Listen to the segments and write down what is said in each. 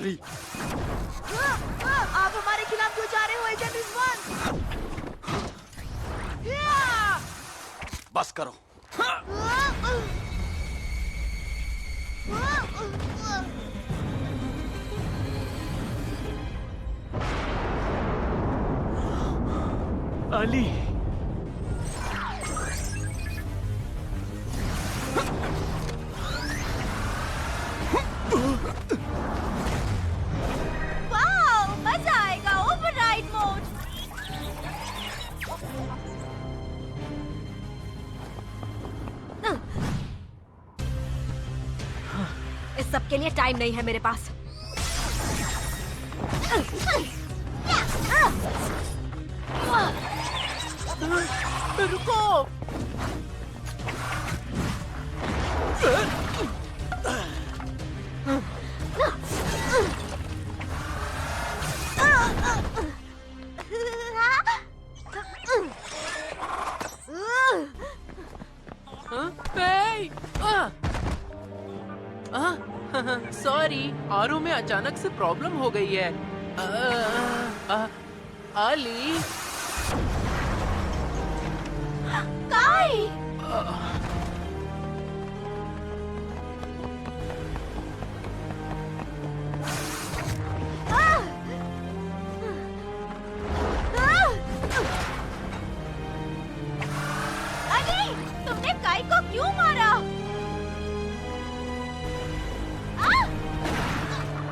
अली, आप हमारे खिलाफ क्यों जा रहे हो एजेंट रिजवान? बस करो। अली, वाओ, मजा आएगा। Override mode. इस सब के लिए टाइम नहीं है मेरे पास। रुको। सॉरी, आरओ में अचानक से प्रॉब्लम हो गई है। अली, काई, अली, तुमने काई को क्यों मारा?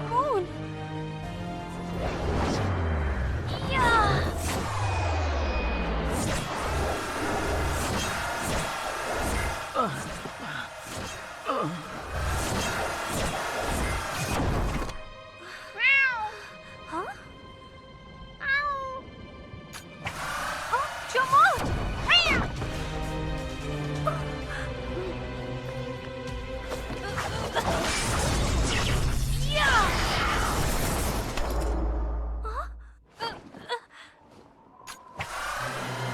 मून, या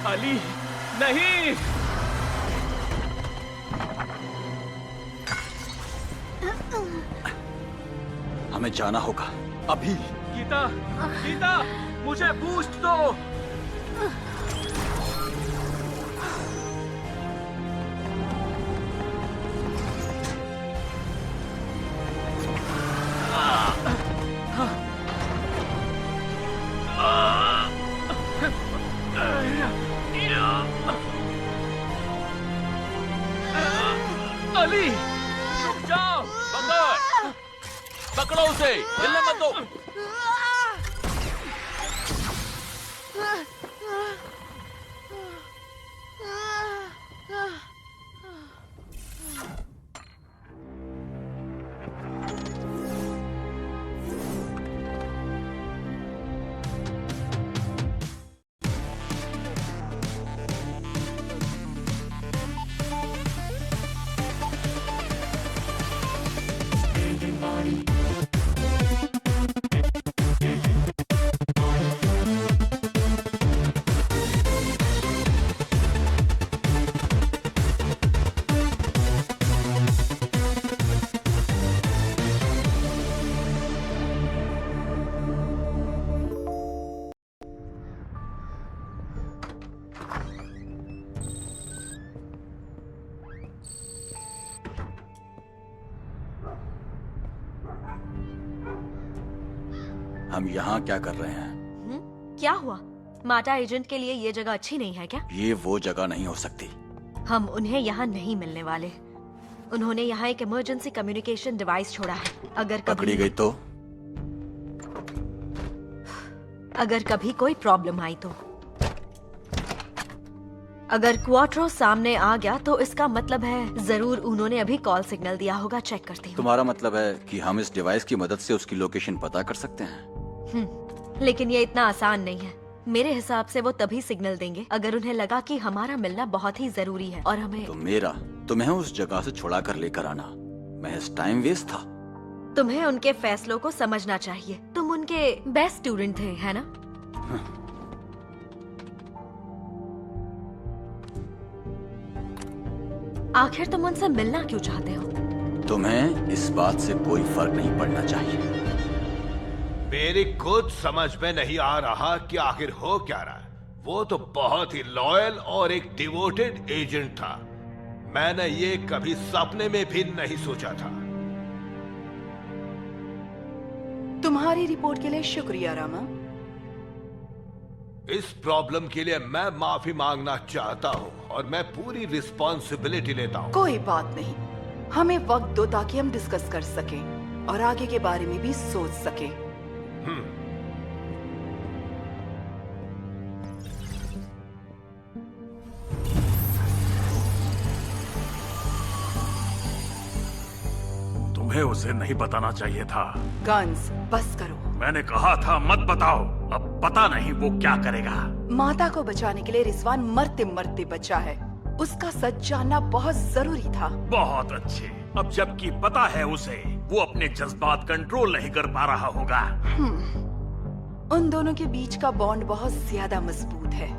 अली, नहीं। हमें जाना होगा अभी। गीता, गीता, मुझे बूस्ट दो। अली, जाओ, बंदर, पकड़ो उसे, हिलने मत दो। हम यहाँ क्या कर रहे हैं? क्या हुआ? माटा एजेंट के लिए ये जगह अच्छी नहीं है क्या? ये वो जगह नहीं हो सकती। हम उन्हें यहाँ नहीं मिलने वाले। उन्होंने यहाँ एक इमरजेंसी कम्युनिकेशन डिवाइस छोड़ा है। अगर पकड़ी कभी गई तो? अगर कभी कोई प्रॉब्लम आई तो? अगर क्वार्ट्रो सामने आ गया तो इसका मतलब है जरूर उन्होंने अभी कॉल सिग्नल दिया होगा। चेक करती हूँ। तुम्हारा मतलब है कि हम इस डिवाइस की मदद से उसकी लोकेशन पता कर सकते हैं? लेकिन ये इतना आसान नहीं है। मेरे हिसाब से वो तभी सिग्नल देंगे अगर उन्हें लगा कि हमारा मिलना बहुत ही जरूरी है और हमें। तो तुम्हें उस जगह से छुड़ा कर लेकर आना महज टाइम वेस्ट था। तुम्हें उनके फैसलों को समझना चाहिए। तुम उनके बेस्ट स्टूडेंट थे, है ना? आखिर तुम उनसे मिलना क्यों चाहते हो? तुम्हें इस बात से कोई फर्क नहीं पड़ना चाहिए। मेरी खुद समझ में नहीं आ रहा कि आखिर हो क्या रहा है। वो तो बहुत ही लॉयल और एक डिवोटेड एजेंट था। मैंने ये कभी सपने में भी नहीं सोचा था। तुम्हारी रिपोर्ट के लिए शुक्रिया रामा। इस प्रॉब्लम के लिए मैं माफी मांगना चाहता हूँ और मैं पूरी रिस्पॉन्सिबिलिटी लेता हूँ। कोई बात नहीं, हमें वक्त दो ताकि हम डिस्कस कर सकें और आगे के बारे में भी सोच सकें। तुम्हें उसे नहीं बताना चाहिए था। गन्स, बस करो। मैंने कहा था मत बताओ। अब पता नहीं वो क्या करेगा। माता को बचाने के लिए रिजवान मरते मरते बचा है। उसका सच जानना बहुत जरूरी था। बहुत अच्छे। अब जबकि पता है उसे, वो अपने जज्बात कंट्रोल नहीं कर पा रहा होगा। उन दोनों के बीच का बॉन्ड बहुत ज्यादा मजबूत है।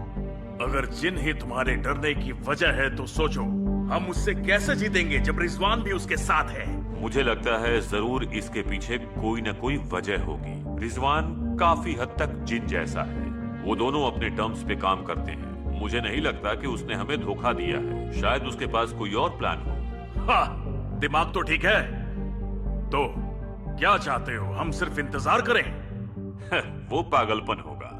अगर जिन ही तुम्हारे डरने की वजह है तो सोचो, हम उससे कैसे जीतेंगे जब रिजवान भी उसके साथ है। मुझे लगता है जरूर इसके पीछे कोई न कोई वजह होगी। रिजवान काफी हद तक जिन जैसा है। वो दोनों अपने टर्म्स पे काम करते हैं। मुझे नहीं लगता कि उसने हमें धोखा दिया है। शायद उसके पास कोई और प्लान हो। हाँ, दिमाग तो ठीक है। तो क्या चाहते हो, हम सिर्फ इंतजार करें? वो पागलपन होगा।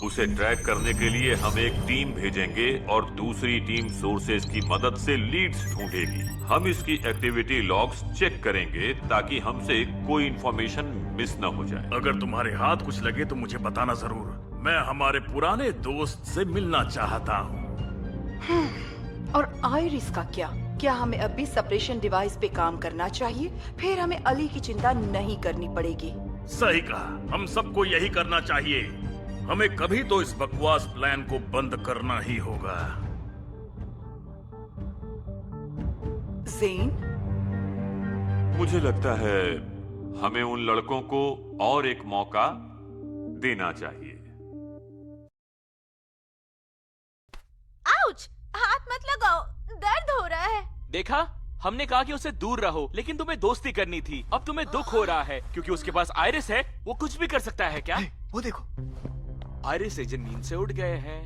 उसे ट्रैक करने के लिए हम एक टीम भेजेंगे और दूसरी टीम सोर्सेज की मदद से लीड्स ढूंढेगी। हम इसकी एक्टिविटी लॉग्स चेक करेंगे ताकि हमसे कोई इंफॉर्मेशन मिस न हो जाए। अगर तुम्हारे हाथ कुछ लगे तो मुझे बताना जरूर। मैं हमारे पुराने दोस्त से मिलना चाहता हूँ। और आयरिस का क्या? क्या हमें अब भी सेपरेशन डिवाइस पे काम करना चाहिए? फिर हमें अली की चिंता नहीं करनी पड़ेगी। सही कहा, हम सबको यही करना चाहिए। हमें कभी तो इस बकवास प्लान को बंद करना ही होगा। ज़ेन, मुझे लगता है हमें उन लड़कों को और एक मौका देना चाहिए। आउच! हाथ मत लगाओ, दर्द हो रहा है। देखा, हमने कहा कि उससे दूर रहो, लेकिन तुम्हें दोस्ती करनी थी। अब तुम्हें दुख हो रहा है क्योंकि उसके पास आयरिस है। वो कुछ भी कर सकता है क्या? वो देखो, आयरिस एजेंट नींद से उठ गए हैं।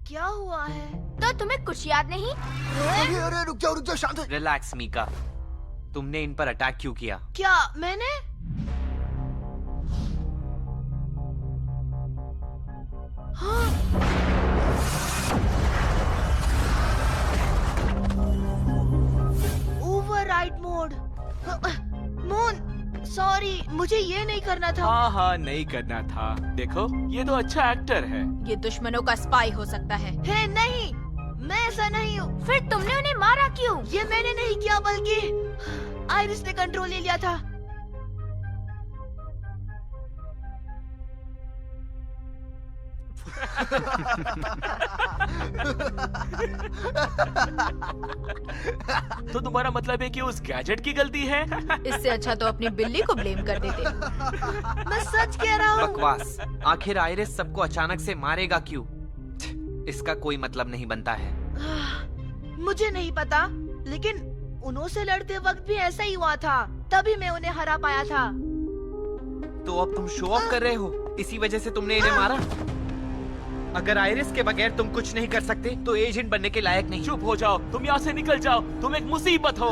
क्या हुआ है? तो तुम्हें कुछ याद नहीं? अरे रुक जाओ शांत हो। रिलैक्स मीका, तुमने इन पर अटैक क्यों किया? क्या मैंने? हाँ। Override mode. मून, सॉरी, मुझे ये नहीं करना था। हाँ, नहीं करना था। देखो, ये तो अच्छा एक्टर है। ये दुश्मनों का स्पाई हो सकता है। नहीं, मैं ऐसा नहीं हूँ। फिर तुमने उन्हें मारा क्यों? ये मैंने नहीं किया, बल्कि आयरिस ने कंट्रोल ले लिया था। तो तुम्हारा मतलब है कि उस गैजेट की गलती है? इससे अच्छा तो अपनी बिल्ली को ब्लेम कर देते। मैं सच कह रहा हूँ। बकवास। आखिर आयरिस सबको अचानक से मारेगा क्यों? इसका कोई मतलब नहीं बनता है। मुझे नहीं पता, लेकिन उन्होंने लड़ते वक्त भी ऐसा ही हुआ था। तभी मैं उन्हें हरा पाया था। तो अब तुम शो ऑफ कर रहे हो? इसी वजह से तुमने इन्हें मारा? अगर आयरिस के बगैर तुम कुछ नहीं कर सकते तो एजेंट बनने के लायक नहीं। चुप हो जाओ, तुम यहाँ से निकल जाओ। तुम एक मुसीबत हो।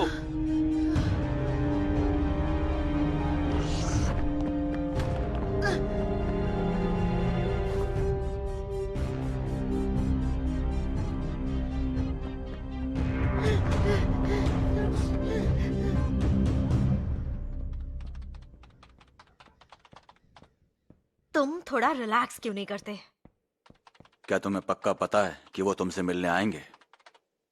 तुम थोड़ा रिलैक्स क्यों नहीं करते? क्या तुम्हें पक्का पता है कि वो तुमसे मिलने आएंगे?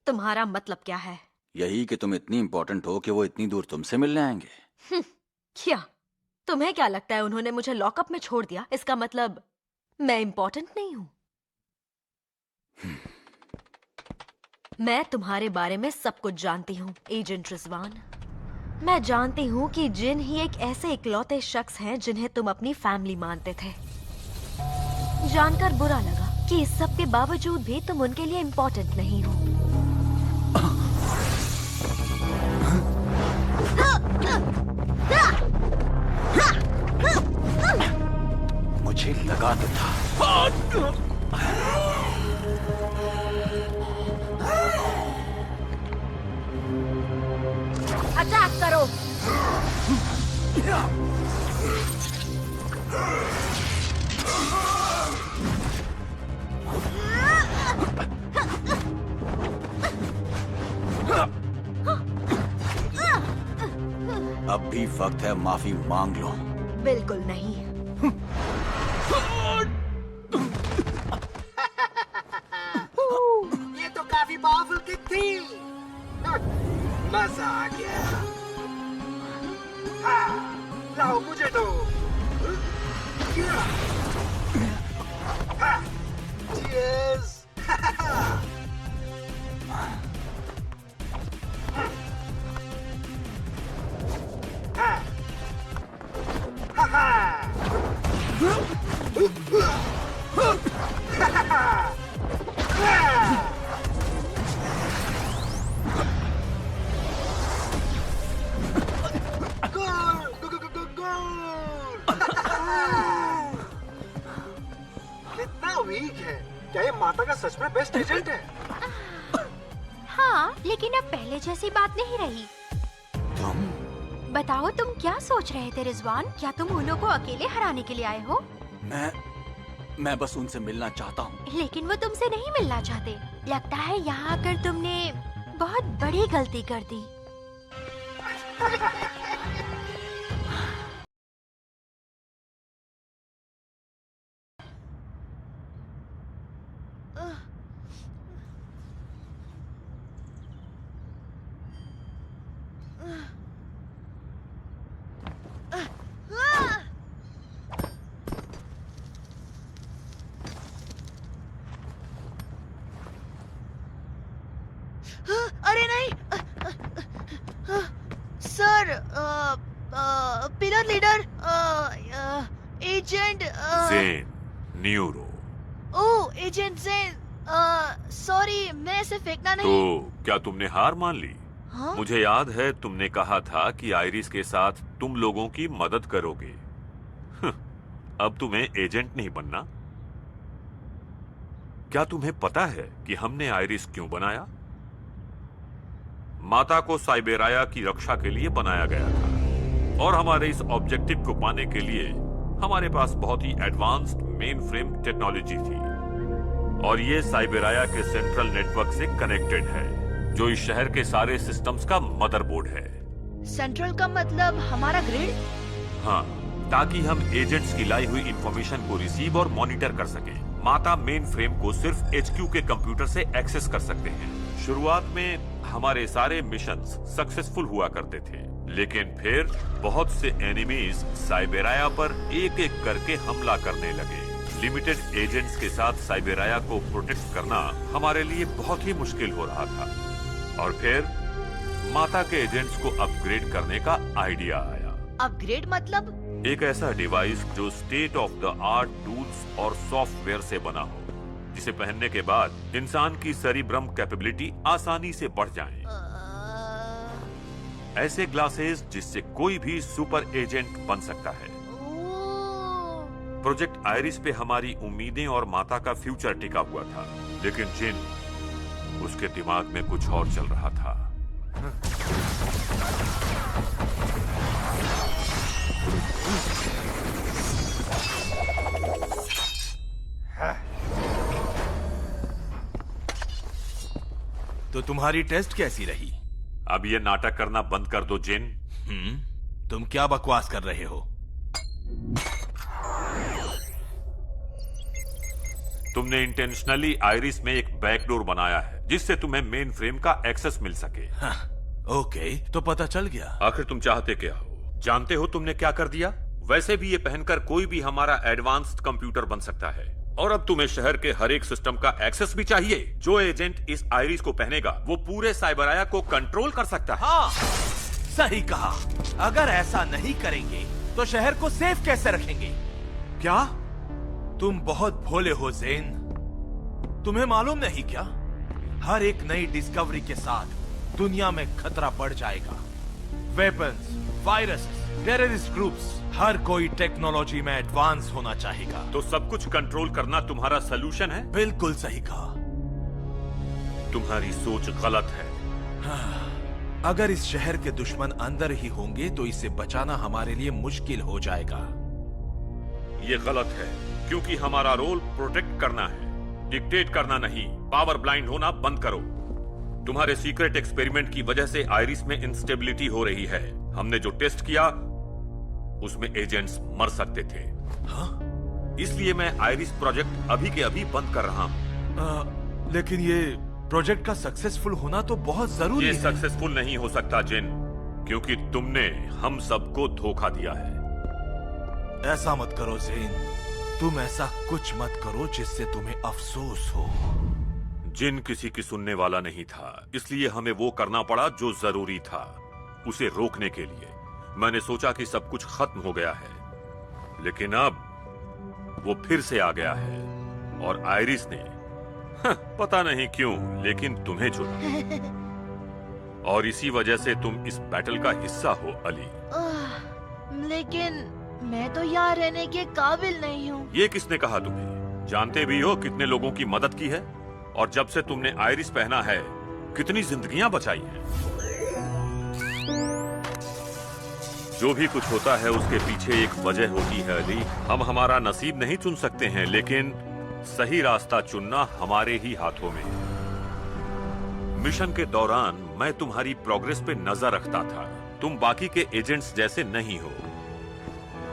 तुम्हारा मतलब क्या है? यही कि तुम इतनी इम्पोर्टेंट हो कि वो इतनी दूर तुमसे मिलने आएंगे। क्या तुम्हें क्या लगता है उन्होंने मुझे लॉकअप में छोड़ दिया, इसका मतलब मैं इम्पोर्टेंट नहीं हूं? मैं तुम्हारे बारे में सब कुछ जानती हूँ, एजेंट रिजवान। मैं जानती हूँ कि जिन ही एक ऐसे इकलौते शख्स हैं जिन्हें तुम अपनी फैमिली मानते थे। जानकर बुरा लगा कि इस सब के बावजूद भी तुम उनके लिए इम्पोर्टेंट नहीं हो। मुझे लगा तो था। अटैक करो। अब भी वक्त है, माफी मांग लो। बिल्कुल नहीं। ये तो काफी पावरफुल किक थी। मजा आ गया। हाँ, लाओ मुझे दो। हाँ, cheers। कितना वीक है। क्या ये माता का सच में बेस्ट एजेंट है? हाँ, लेकिन अब पहले जैसी बात नहीं रही। तुम बताओ, तुम क्या सोच रहे थे रिजवान? क्या तुम उन्हों को अकेले हराने के लिए आए हो? मैं बस उनसे मिलना चाहता हूँ। लेकिन वो तुमसे नहीं मिलना चाहते। लगता है यहाँ आकर तुमने बहुत बड़ी गलती कर दी। अरे नहीं सर, पिलर लीडर, एजेंट जेन न्यूरो। ओह, एजेंट जेन, सॉरी, मैं इसे फेंकना नहीं। तो क्या तुमने हार मान ली? हाँ? मुझे याद है तुमने कहा था कि आइरिस के साथ तुम लोगों की मदद करोगे। अब तुम्हें एजेंट नहीं बनना। क्या तुम्हें पता है कि हमने आइरिस क्यों बनाया? माता को साइबेराया की रक्षा के लिए बनाया गया था, और हमारे इस ऑब्जेक्टिव को पाने के लिए हमारे पास बहुत ही एडवांस्ड मेन फ्रेम टेक्नोलॉजी थी, और ये साइबेराया के सेंट्रल नेटवर्क से कनेक्टेड है, जो इस शहर के सारे सिस्टम्स का मदरबोर्ड है। सेंट्रल का मतलब हमारा ग्रिड? हाँ, ताकि हम एजेंट्स की लाई हुई इंफॉर्मेशन को रिसीव और मॉनिटर कर सके। माता मेन फ्रेम को सिर्फ HQ के कंप्यूटर से एक्सेस कर सकते हैं। शुरुआत में हमारे सारे मिशंस सक्सेसफुल हुआ करते थे, लेकिन फिर बहुत से एनिमीज साइबेराया पर एक एक करके हमला करने लगे। लिमिटेड एजेंट्स के साथ साइबेराया को प्रोटेक्ट करना हमारे लिए बहुत ही मुश्किल हो रहा था, और फिर माता के एजेंट्स को अपग्रेड करने का आइडिया आया। अपग्रेड मतलब? एक ऐसा डिवाइस जो state of the art tools और सॉफ्टवेयर से बना हो, जिसे पहनने के बाद इंसान की सेरिब्रम कैपेबिलिटी आसानी से बढ़ जाए। ऐसे ग्लासेस जिससे कोई भी सुपर एजेंट बन सकता है। प्रोजेक्ट आइरिस पे हमारी उम्मीदें और माता का फ्यूचर टिका हुआ था, लेकिन जिन, उसके दिमाग में कुछ और चल रहा था। तो तुम्हारी टेस्ट कैसी रही? अब ये नाटक करना बंद कर दो जिन। तुम क्या बकवास कर रहे हो? तुमने इंटेंशनली आइरिस में एक बैकडोर बनाया है, जिससे तुम्हें मेन फ्रेम का एक्सेस मिल सके। ओके, तो पता चल गया। आखिर तुम चाहते क्या हो? जानते हो तुमने क्या कर दिया? वैसे भी ये पहनकर कोई भी हमारा एडवांस्ड कंप्यूटर बन सकता है, और अब तुम्हें शहर के हर एक सिस्टम का एक्सेस भी चाहिए। जो एजेंट इस आइरिस को पहनेगा वो पूरे साइबराया को कंट्रोल कर सकता है। हाँ, सही कहा। अगर ऐसा नहीं करेंगे तो शहर को सेफ कैसे रखेंगे? क्या तुम बहुत भोले हो ज़ेन? तुम्हें मालूम नहीं क्या, हर एक नई डिस्कवरी के साथ दुनिया में खतरा बढ़ जाएगा। वेपन्स, वायरस, टेररिस्ट ग्रुप्स, हर कोई टेक्नोलॉजी में एडवांस होना चाहेगा। तो सब कुछ कंट्रोल करना तुम्हारा सलूशन है? बिल्कुल सही कहा। तुम्हारी सोच गलत है। अगर इस शहर के दुश्मन अंदर ही होंगे तो इसे बचाना हमारे लिए मुश्किल हो जाएगा। ये गलत है, क्योंकि हमारा रोल प्रोटेक्ट करना है, डिक्टेट करना नहीं। पावर ब्लाइंड होना बंद करो। तुम्हारे सीक्रेट एक्सपेरिमेंट की वजह से आयरिस में इंस्टेबिलिटी हो रही है। हमने जो टेस्ट किया उसमें एजेंट्स मर सकते थे। हाँ? इसलिए मैं आयरिस प्रोजेक्ट अभी के अभी बंद कर रहा हूं। लेकिन ये प्रोजेक्ट का सक्सेसफुल होना तो बहुत जरूरी है। ये सक्सेसफुल नहीं हो सकता जिन, क्योंकि तुमने हम सबको धोखा दिया है। ऐसा मत करो ज़ेन, तुम ऐसा कुछ मत करो जिससे तुम्हें अफसोस हो। जिन किसी की सुनने वाला नहीं था, इसलिए हमें वो करना पड़ा जो जरूरी था, उसे रोकने के लिए। मैंने सोचा कि सब कुछ खत्म हो गया है, लेकिन अब वो फिर से आ गया है और आयरिस ने पता नहीं क्यों लेकिन तुम्हें चुना। और इसी वजह से तुम इस बैटल का हिस्सा हो अली। लेकिन मैं तो यहाँ रहने के काबिल नहीं हूँ। ये किसने कहा तुम्हें? जानते भी हो कितने लोगों की मदद की है, और जब से तुमने आयरिस पहना है कितनी जिंदगियां बचाई हैं। जो भी कुछ होता है उसके पीछे एक वजह होती है अली। हम हमारा नसीब नहीं चुन सकते हैं, लेकिन सही रास्ता चुनना हमारे ही हाथों में। मिशन के दौरान मैं तुम्हारी प्रोग्रेस पे नजर रखता था। तुम बाकी के एजेंट्स जैसे नहीं हो।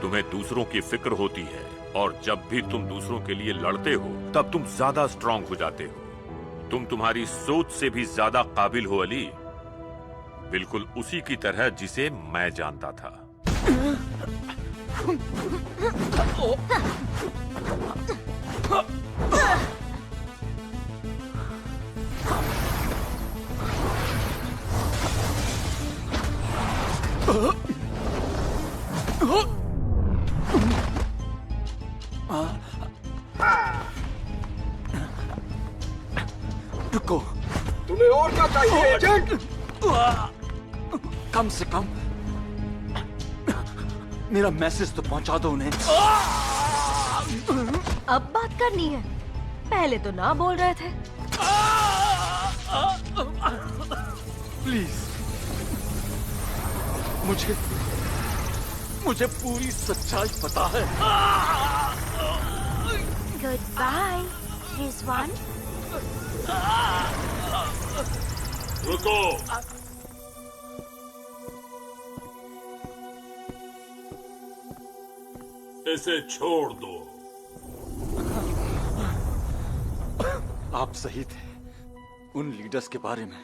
तुम्हें दूसरों की फिक्र होती है, और जब भी तुम दूसरों के लिए लड़ते हो तब तुम ज्यादा स्ट्रांग हो जाते हो। तुम तुम्हारी सोच से भी ज्यादा काबिल हो अली, बिल्कुल उसी की तरह जिसे मैं जानता था। रुको, तुम्हें और क्या चाहिए एजेंट? कम से कम मेरा मैसेज तो पहुंचा दो उन्हें। अब बात करनी है, पहले तो ना बोल रहे थे। प्लीज, मुझे पूरी सच्चाई पता है। Good bye Rizwan. रुको, इसे छोड़ दो। आप सही थे, उन लीडर्स के बारे में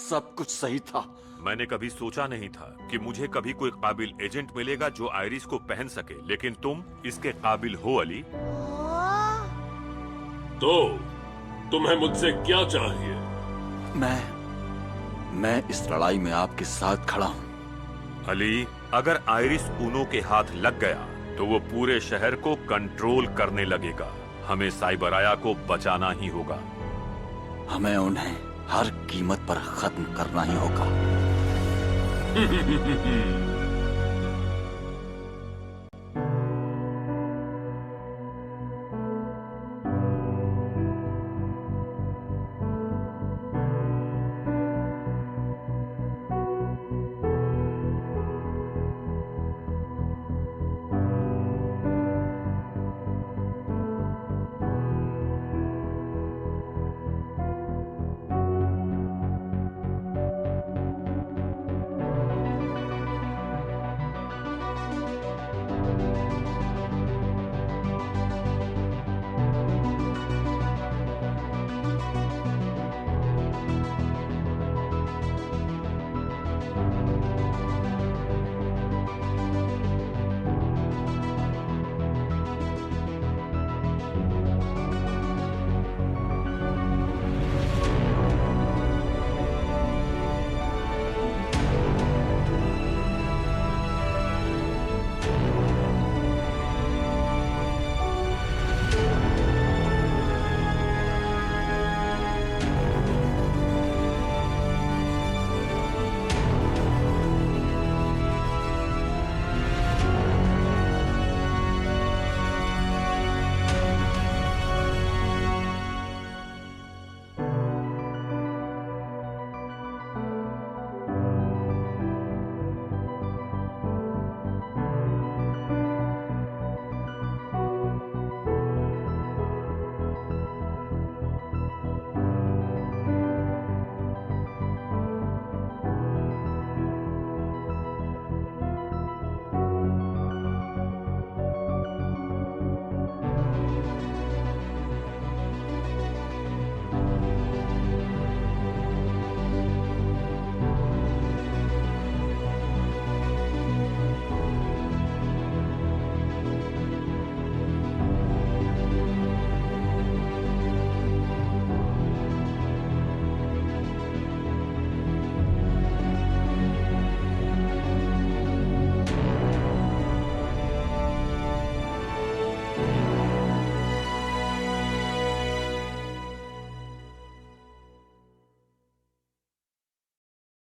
सब कुछ सही था। मैंने कभी सोचा नहीं था कि मुझे कभी कोई काबिल एजेंट मिलेगा जो आयरिस को पहन सके, लेकिन तुम इसके काबिल हो अली। तो तुम्हें मुझसे क्या चाहिए? मैं इस लड़ाई में आपके साथ खड़ा हूं। अली, अगर आयरिस उनो के हाथ लग गया तो वो पूरे शहर को कंट्रोल करने लगेगा। हमें साइबराया को बचाना ही होगा। हमें उन्हें हर कीमत पर खत्म करना ही होगा।